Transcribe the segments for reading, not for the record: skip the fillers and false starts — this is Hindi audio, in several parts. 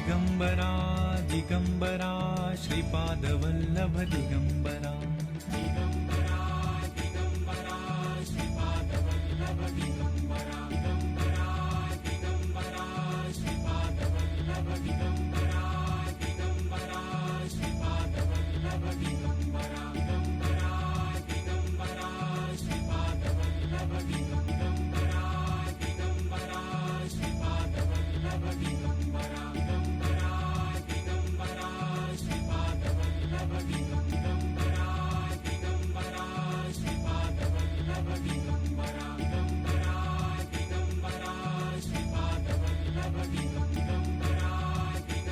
दिगंबरा दिगंबरा श्रीपादवल्लभ दिगंबरा दिगंबरा दिगंबरा श्रीपादवल्लभ दिगंबरा दिगंबरा दिगंबरा श्रीपादवल्लभ दिगंबरा दिगंबरा श्रीपादवल्लभ दिगंबरा दिगंबरा दिगंबरा श्रीपादवल्लभ दिगंबरा दिगंबरा श्रीपादवल्लभ दिगंबरा दिगंबरा दिगंबरा श्रीपादवल्लभ दिगंबरा दिगंबरा श्रीपादवल्लभ दिगंबरा दिगंबरा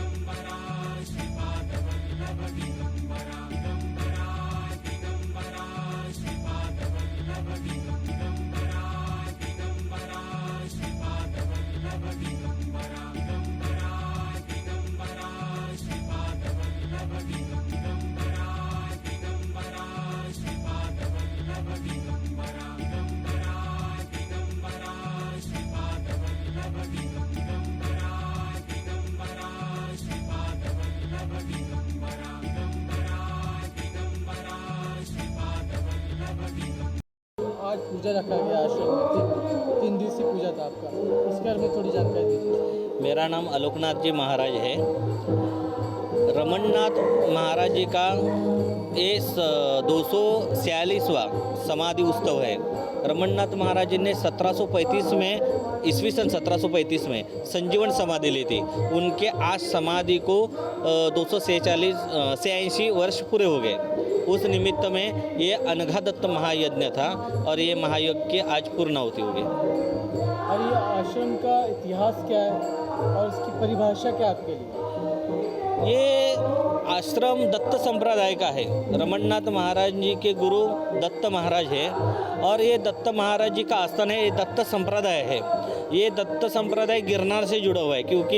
दिगंबरा श्रीपादवल्लभ दिगंबरा दिगंबरा श्रीपादवल्लभ दिगंबरा दिगंबरा दिगंबरा श्रीपादवल्लभ दिगंबरा दिगंबरा श्रीपादवल्लभ दिगंबरा दिगंबरा दिगंबरा श्रीपादवल्लभ दिगंबरा दिगंबरा श्रीपादवल्लभ दिगंबरा दिगंबरा दिगंबरा श्रीपादवल्लभ दिगंबरा दिगंबरा श्रीपादवल्लभ दिगंबरा दिगंबरा दिगंबरा श्रीपादवल्लभ दिगंबरा। आज पूजा रखा गया आश्रम में, 3 दिवसीय पूजा था आपका, उसके बारे में थोड़ी जानकारी दीजिए। मेरा नाम आलोकनाथ जी महाराज है। रमणनाथ महाराज जी का ये 246वां समाधि उत्सव है। रमणनाथ महाराज जी ने 1735 में ईस्वी सन 1735 में संजीवन समाधि ली थी। उनके आज समाधि को 286 वर्ष पूरे हो गए। उस निमित्त में ये अनघादत्त महायज्ञ था और ये महायज्ञ आज पूर्णाहुति हो गई। और ये आश्रम का इतिहास क्या है और उसकी परिभाषा क्या है आपके लिए? ये आश्रम दत्त संप्रदाय का है। रमणनाथ महाराज जी के गुरु दत्त महाराज है और ये दत्त महाराज जी का आस्थान है। ये दत्त संप्रदाय है। ये दत्त संप्रदाय गिरनार से जुड़ा हुआ है क्योंकि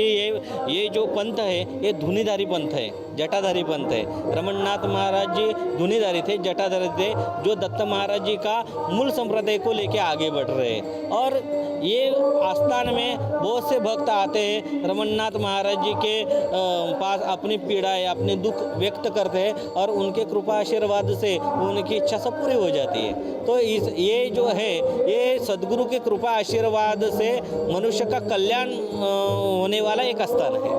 ये जो पंथ है ये धुनीधारी पंथ है, जटाधारी पंथ है। रमणनाथ महाराज जी धुनीधारी थे, जटाधारी थे, जो दत्त महाराज जी का मूल संप्रदाय को लेके आगे बढ़ रहे हैं। और ये आस्थान में बहुत से भक्त आते हैं, रमणनाथ महाराज जी के पास अपनी पीड़ाएं, अपने दुख व्यक्त करते हैं और उनके कृपा आशीर्वाद से उनकी इच्छा सब पूरी हो जाती है। तो ये जो है ये सद्गुरु के कृपा आशीर्वाद से मनुष्य का कल्याण होने वाला एक स्थान है।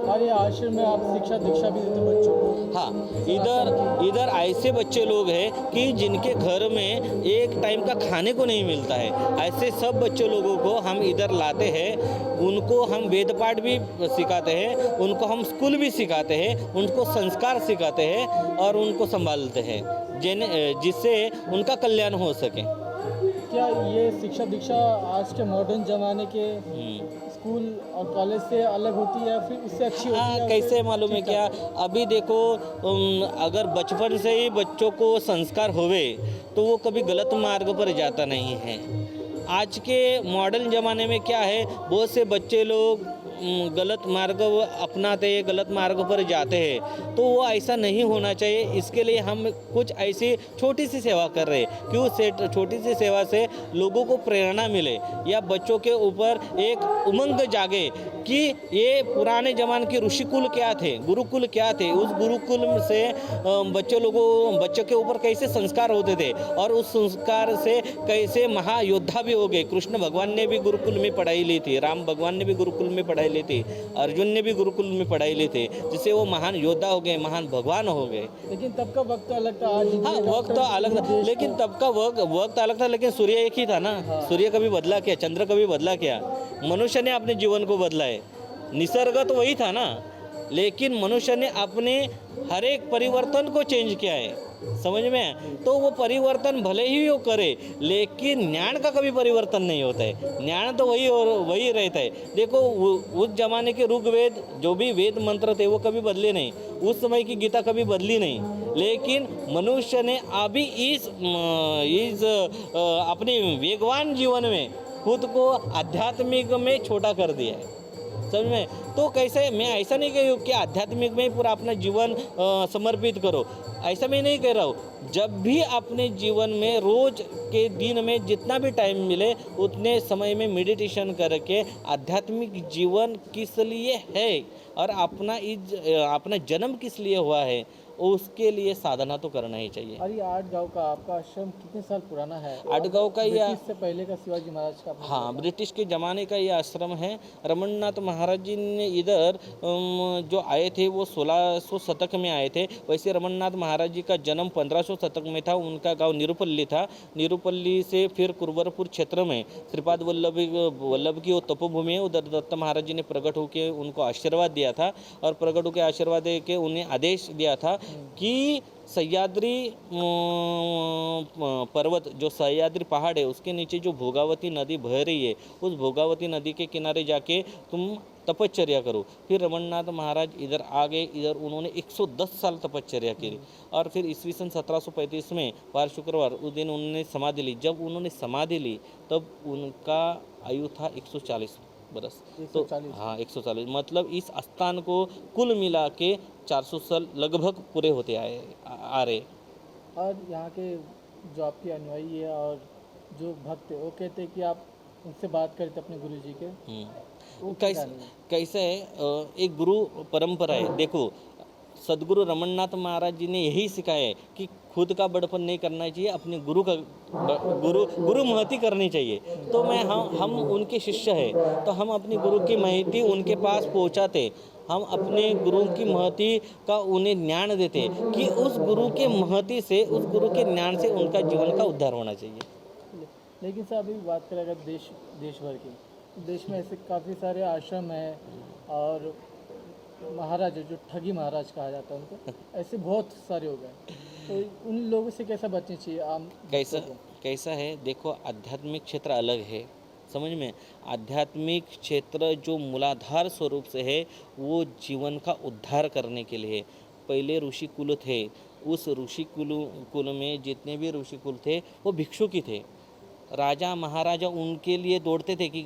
और ये आश्रम में आप शिक्षा दीक्षा भी देते बच्चों को? हाँ, इधर ऐसे बच्चे लोग हैं कि जिनके घर में एक टाइम का खाने को नहीं मिलता है। ऐसे सब बच्चे लोगों को हम इधर लाते हैं। उनको हम वेद पाठ भी सिखाते हैं, उनको हम स्कूल भी सिखाते हैं, उनको संस्कार सिखाते हैं और उनको संभालते हैं जिससे उनका कल्याण हो सके। क्या ये शिक्षा दीक्षा आज के मॉडर्न ज़माने के स्कूल और कॉलेज से अलग होती है या फिर उससे अच्छी होती है? हाँ, कैसे मालूम है क्या? अभी देखो, अगर बचपन से ही बच्चों को संस्कार होवे तो वो कभी गलत मार्ग पर जाता नहीं है। आज के मॉडर्न ज़माने में क्या है, बहुत से बच्चे लोग गलत मार्ग अपनाते हैं, गलत मार्ग पर जाते हैं। तो वो ऐसा नहीं होना चाहिए। इसके लिए हम कुछ ऐसी छोटी सी सेवा कर रहे हैं कि उस छोटी सी सेवा से लोगों को प्रेरणा मिले या बच्चों के ऊपर एक उमंग जागे कि ये पुराने ज़माने के ऋषिकुल क्या थे, गुरुकुल क्या थे, उस गुरुकुल से बच्चों के ऊपर कैसे संस्कार होते थे और उस संस्कार से कैसे महायोद्धा भी हो गए। कृष्ण भगवान ने भी गुरुकुल में पढ़ाई ली थी, राम भगवान ने भी गुरुकुल में पढ़ाई ली थी, अर्जुन ने भी गुरुकुल में पढ़ाई ली थी, जिससे वो महान योद्धा हो गए, महान भगवान हो गए। लेकिन तब का वक्त अलग था, आज हाँ, वक्त तो अलग था, लेकिन तब का वक्त अलग था, लेकिन सूर्य एक ही था ना। सूर्य कभी बदला क्या, चंद्र कभी बदला क्या? मनुष्य ने अपने जीवन को बदला है। निसर्ग तो वही था ना, लेकिन मनुष्य ने अपने हर एक परिवर्तन को चेंज किया है। समझ में? तो वो परिवर्तन भले ही वो करे, लेकिन ज्ञान का कभी परिवर्तन नहीं होता है। ज्ञान तो वही और वही रहता है। देखो, उस जमाने के ऋग्वेद जो भी वेद मंत्र थे वो कभी बदले नहीं, उस समय की गीता कभी बदली नहीं, लेकिन मनुष्य ने अभी इस अपने वेगवान जीवन में खुद को आध्यात्मिक में छोटा कर दिया है। समझ में। तो कैसे, मैं ऐसा नहीं कह कि आध्यात्मिक में ही पूरा अपना जीवन समर्पित करो, ऐसा मैं नहीं कह रहा हूँ। जब भी अपने जीवन में रोज के दिन में जितना भी टाइम मिले उतने समय में मेडिटेशन करके आध्यात्मिक जीवन किस लिए है और अपना जन्म किस लिए हुआ है उसके लिए साधना तो करना ही चाहिए। और ये आठ गांव का आपका आश्रम कितने साल पुराना है? आठ गांव का ये, ब्रिटिश से पहले का शिवाजी महाराज का आपने हाँ, बोला। ब्रिटिश के ज़माने का ये आश्रम है। रमन्नाथ महाराज जी ने इधर जो आए थे वो 1600 शतक में आए थे। वैसे रमन्नाथ महाराज जी का जन्म 1500 शतक में था। उनका गांव निरुपल्ली था। निरुपल्ली से फिर कुरवरपुर क्षेत्र में श्रीपाद वल्लभ की वो तपोभूमि है, उधर दत्त महाराज जी ने प्रकट होकर उनको आशीर्वाद दिया था और प्रकट होकर आशीर्वाद दे के उन्हें आदेश दिया था कि सह्याद्री पर्वत, जो सह्याद्री पहाड़ है उसके नीचे जो भोगावती नदी बह रही है, उस भोगावती नदी के किनारे जाके तुम तपश्चर्या करो। फिर रमन्नाथ महाराज इधर आ गए। इधर उन्होंने 110 साल तपश्चर्या की और फिर ईस्वी सन 1735 में वार शुक्रवार उस दिन उन्होंने समाधि ली। जब उन्होंने समाधि ली तब उनका आयु था 140 बरस। तो 140। हाँ, 140, मतलब इस स्थान को कुल मिला के 400 साल लगभग पूरे होते आ रहे। और यहाँ के जो आपके अनुयायी है और जो भक्त है वो कहते हैं कि आप उनसे बात करते अपने गुरु जी के, वो क्या कैसे नहीं है? कैसे है, एक गुरु परंपरा है। देखो, सदगुरु रमन्नाथ महाराज जी ने यही सिखाया है कि खुद का बड़पन नहीं करना चाहिए, अपने गुरु का गुरु महती करनी चाहिए। तो हम उनके शिष्य हैं, तो हम अपने गुरु की महती उनके पास पहुंचाते, हम अपने गुरु की महती का उन्हें ज्ञान देते कि उस गुरु के महती से, उस गुरु के ज्ञान से उनका जीवन का उद्धार होना चाहिए। लेकिन सर अभी बात करें अगर देश भर की, देश में ऐसे काफ़ी सारे आश्रम हैं और महाराज जो ठगी महाराज कहा जाता है उनको, ऐसे बहुत सारे हो गए। तो उन लोगों से कैसा बचना चाहिए आम कैसा है, देखो, आध्यात्मिक क्षेत्र अलग है, समझ में। आध्यात्मिक क्षेत्र जो मूलाधार स्वरूप से है वो जीवन का उद्धार करने के लिए। पहले ऋषि कुल थे, उस ऋषि कुल में जितने भी ऋषि कुल थे वो भिक्षुकी थे। राजा महाराजा उनके लिए दौड़ते थे कि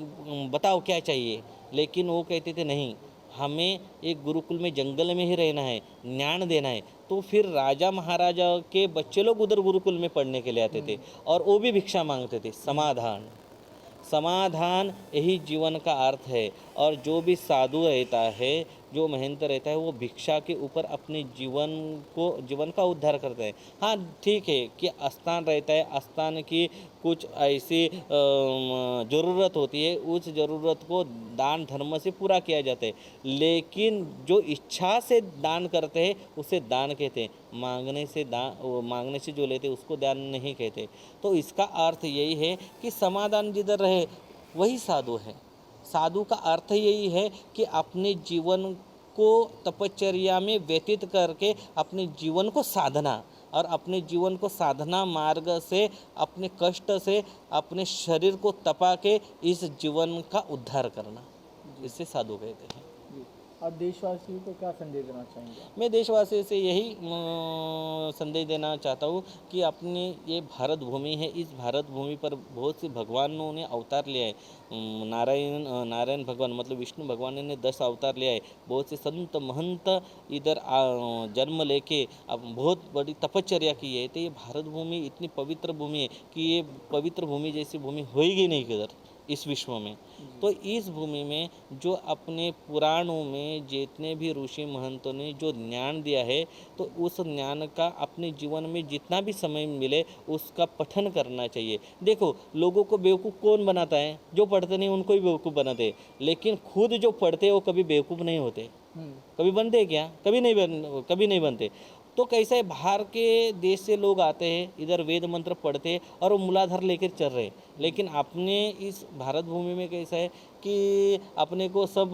बताओ क्या चाहिए, लेकिन वो कहते थे नहीं, हमें एक गुरुकुल में जंगल में ही रहना है, ज्ञान देना है। तो फिर राजा महाराजा के बच्चे लोग उधर गुरुकुल में पढ़ने के लिए आते थे और वो भी भिक्षा मांगते थे। समाधान यही जीवन का अर्थ है। और जो भी साधु रहता है, जो महंत रहता है, वो भिक्षा के ऊपर अपने जीवन का उद्धार करता है। हाँ, ठीक है कि स्थान रहता है, स्थान की कुछ ऐसी ज़रूरत होती है, उस ज़रूरत को दान धर्म से पूरा किया जाता है। लेकिन जो इच्छा से दान करते हैं उसे दान कहते हैं, मांगने से जो लेते उसको दान नहीं कहते। तो इसका अर्थ यही है कि समाधान जिधर रहे वही साधु है। साधु का अर्थ यही है कि अपने जीवन को तपश्चर्या में व्यतीत करके अपने जीवन को साधना, और अपने जीवन को साधना मार्ग से, अपने कष्ट से, अपने शरीर को तपा के इस जीवन का उद्धार करना, इसे साधु कहते हैं। और देशवासियों को क्या संदेश देना चाहेंगे? मैं देशवासियों से यही संदेश देना चाहता हूँ कि अपनी ये भारत भूमि है, इस भारत भूमि पर बहुत से भगवानों ने अवतार लिया है। नारायण भगवान मतलब विष्णु भगवान ने 10 अवतार लिया है। बहुत से संत महंत इधर जन्म लेके अब बहुत बड़ी तपश्चर्या की है। तो ये भारत भूमि इतनी पवित्र भूमि है कि ये पवित्र भूमि जैसी भूमि होएगी नहीं किधर इस विश्व में। तो इस भूमि में जो अपने पुराणों में जितने भी ऋषि महंतों ने जो ज्ञान दिया है, तो उस ज्ञान का अपने जीवन में जितना भी समय मिले उसका पठन करना चाहिए। देखो, लोगों को बेवकूफ़ कौन बनाता है? जो पढ़ते नहीं उनको ही बेवकूफ़ बनाते हैं, लेकिन खुद जो पढ़ते हैं वो कभी बेवकूफ़ नहीं होते। कभी बनते क्या? कभी नहीं बनते। तो कैसा है, बाहर के देश से लोग आते हैं, इधर वेद मंत्र पढ़ते हैं और वो मूलाधार लेकर चल रहे हैं। लेकिन अपने इस भारत भूमि में कैसा है कि अपने को सब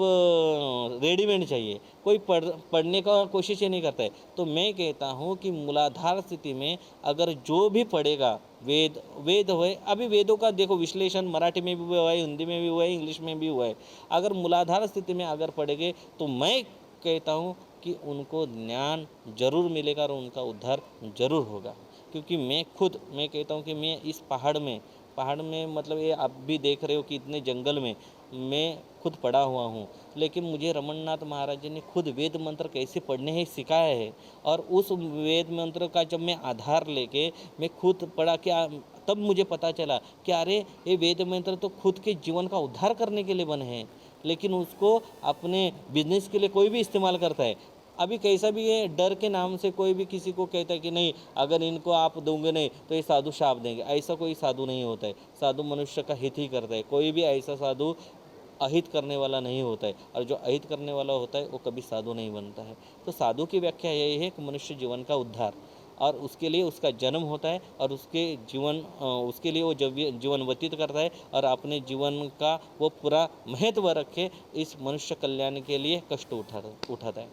रेडीमेड चाहिए, कोई पढ़ने का कोशिश ही नहीं करता है। तो मैं कहता हूँ कि मूलाधार स्थिति में अगर जो भी पढ़ेगा, वेद हुए, अभी वेदों का देखो विश्लेषण मराठी में भी हुआ है, हिंदी में भी हुआ है, इंग्लिश में भी हुआ है। अगर मूलाधार स्थिति में अगर पढ़ेंगे तो मैं कहता हूँ कि उनको ज्ञान जरूर मिलेगा और उनका उद्धार जरूर होगा। क्योंकि मैं कहता हूँ कि मैं इस पहाड़ में पहाड़ में मतलब ये आप भी देख रहे हो कि इतने जंगल में मैं खुद पड़ा हुआ हूँ, लेकिन मुझे रमननाथ महाराज जी ने खुद वेद मंत्र कैसे पढ़ने हैं सिखाया है। और उस वेद मंत्र का जब मैं आधार लेके मैं खुद पढ़ा क्या, तब मुझे पता चला कि अरे ये वेद मंत्र तो खुद के जीवन का उद्धार करने के लिए बने हैं, लेकिन उसको अपने बिजनेस के लिए कोई भी इस्तेमाल करता है। अभी कैसा भी है, डर के नाम से कोई भी किसी को कहता है कि नहीं अगर इनको आप दोगे नहीं तो ये साधु शाप देंगे। ऐसा कोई साधु नहीं होता है। साधु मनुष्य का हित ही करता है। कोई भी ऐसा साधु अहित करने वाला नहीं होता है, और जो अहित करने वाला होता है वो कभी साधु नहीं बनता है। तो साधु की व्याख्या यही है कि मनुष्य जीवन का उद्धार, और उसके लिए उसका जन्म होता है और उसके लिए वो जब जीवन व्यतीत करता है और अपने जीवन का वो पूरा महत्व रख के इस मनुष्य कल्याण के लिए कष्ट उठाता है।